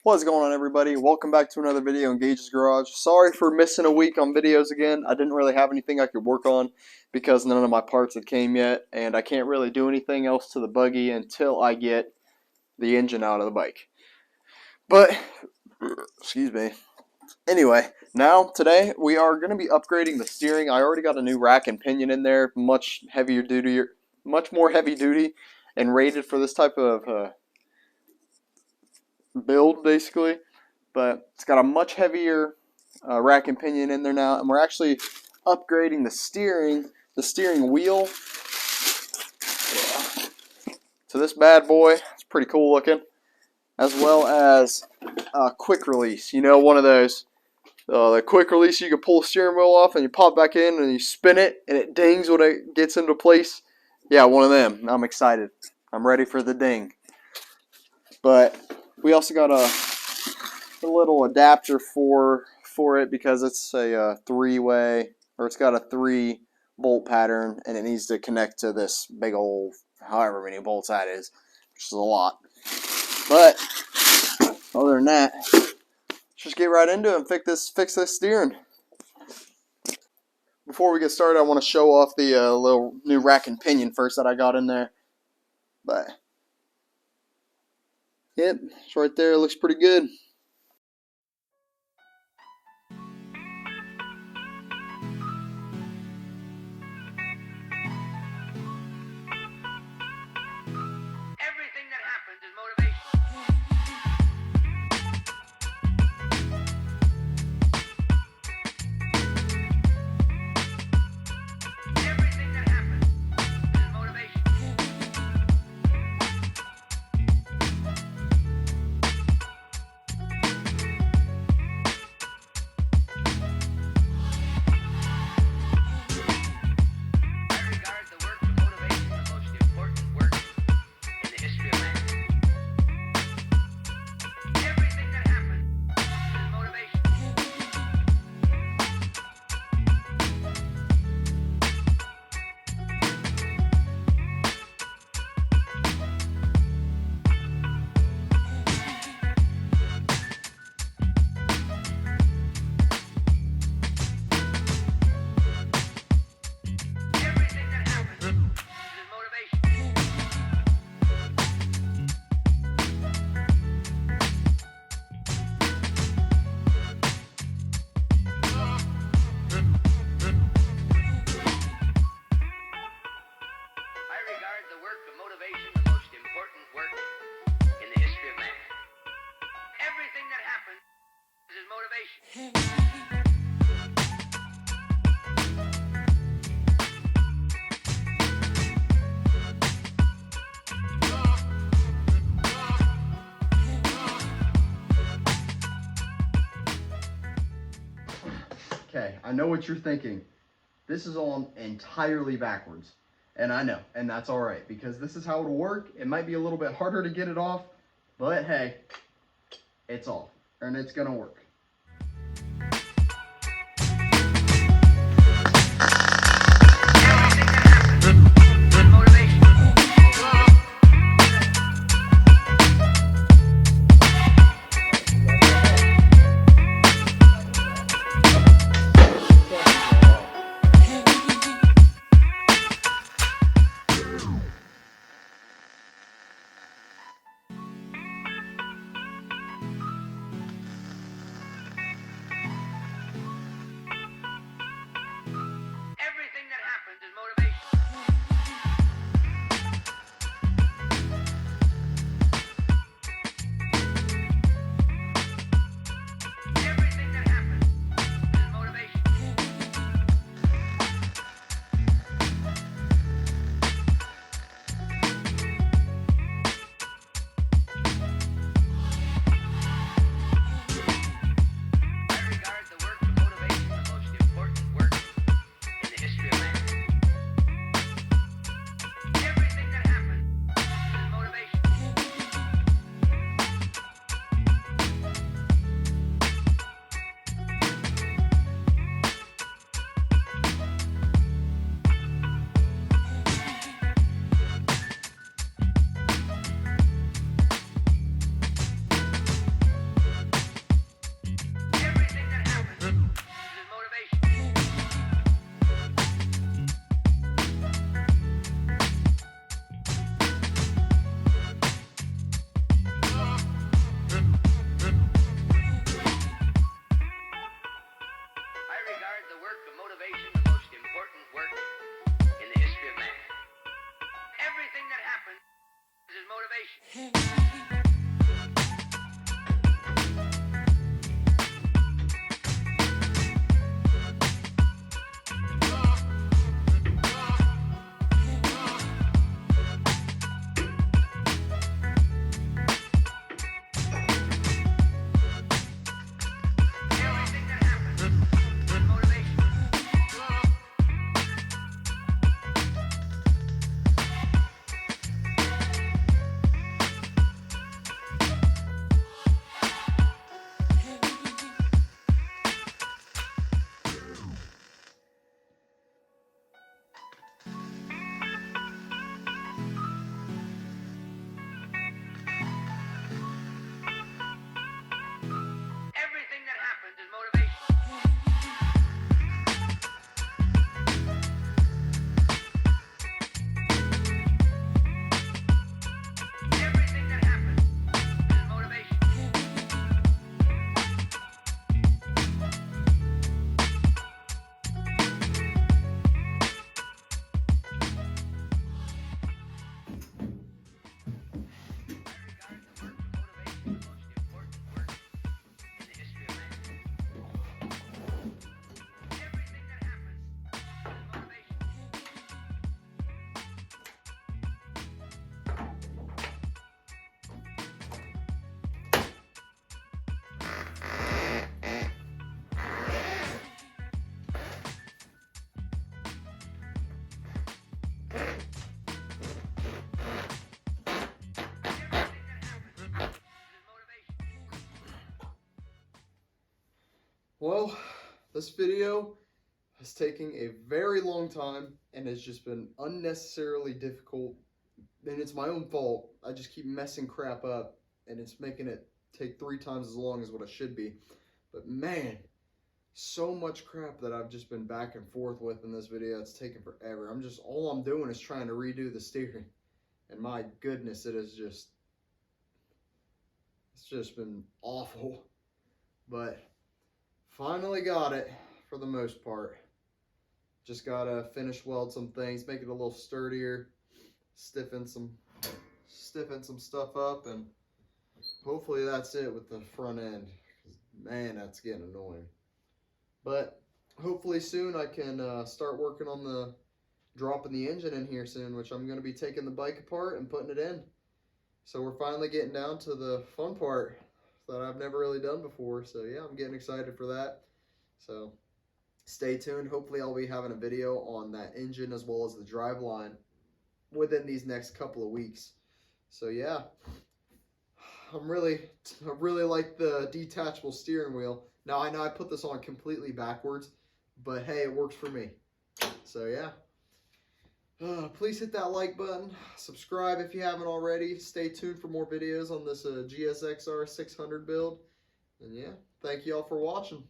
What's going on, everybody? Welcome back to another video in Gages Garage. Sorry for missing a week on videos again. I didn't really have anything I could work on because none of my parts had came yet, and I can't really do anything else to the buggy until I get the engine out of the bike. But, excuse me. Anyway, now today we are going to be upgrading the steering. I already got a new rack and pinion in there, much more heavy duty, and rated for this type of build basically. But it's got a much heavier rack and pinion in there now, and we're actually upgrading the steering wheel to this bad boy. It's pretty cool looking, as well as a quick release. You know, one of those the quick release you can pull the steering wheel off and you pop back in and you spin it and it dings when it gets into place. Yeah, one of them. I'm excited. I'm ready for the ding. But we also got a little adapter for it because it's a three-way, or it's got a 3-bolt pattern, and it needs to connect to this big old, however many bolts that is, which is a lot. But other than that, let's just get right into it and fix this steering. Before we get started, I want to show off the little new rack and pinion first that I got in there. But yep, it's right there. It looks pretty good. Okay, I know what you're thinking. This is on entirely backwards. And I know, and that's all right, because this is how it'll work. It might be a little bit harder to get it off, but hey, it's off, and it's gonna work. Well, this video has taken a very long time and has just been unnecessarily difficult, and it's my own fault. I just keep messing crap up and it's making it take 3 times as long as what it should be. But man, so much crap that I've just been back and forth with in this video. It's taken forever. All I'm doing is trying to redo the steering, and my goodness, it's just been awful. But finally got it for the most part. Just gotta finish weld some things, make it a little sturdier, stiffen some stuff up, and hopefully that's it with the front end. 'Cause man, that's getting annoying. But hopefully soon I can start working on dropping the engine in here soon, which I'm going to be taking the bike apart and putting it in. So we're finally getting down to the fun part that I've never really done before. So yeah, I'm getting excited for that. So stay tuned. Hopefully I'll be having a video on that engine as well as the driveline within these next couple of weeks. So yeah, I really like the detachable steering wheel. Now I know I put this on completely backwards, but hey, it works for me. So yeah. Please hit that like button, subscribe if you haven't already. Stay tuned for more videos on this GSXR 600 build. And yeah, thank you all for watching.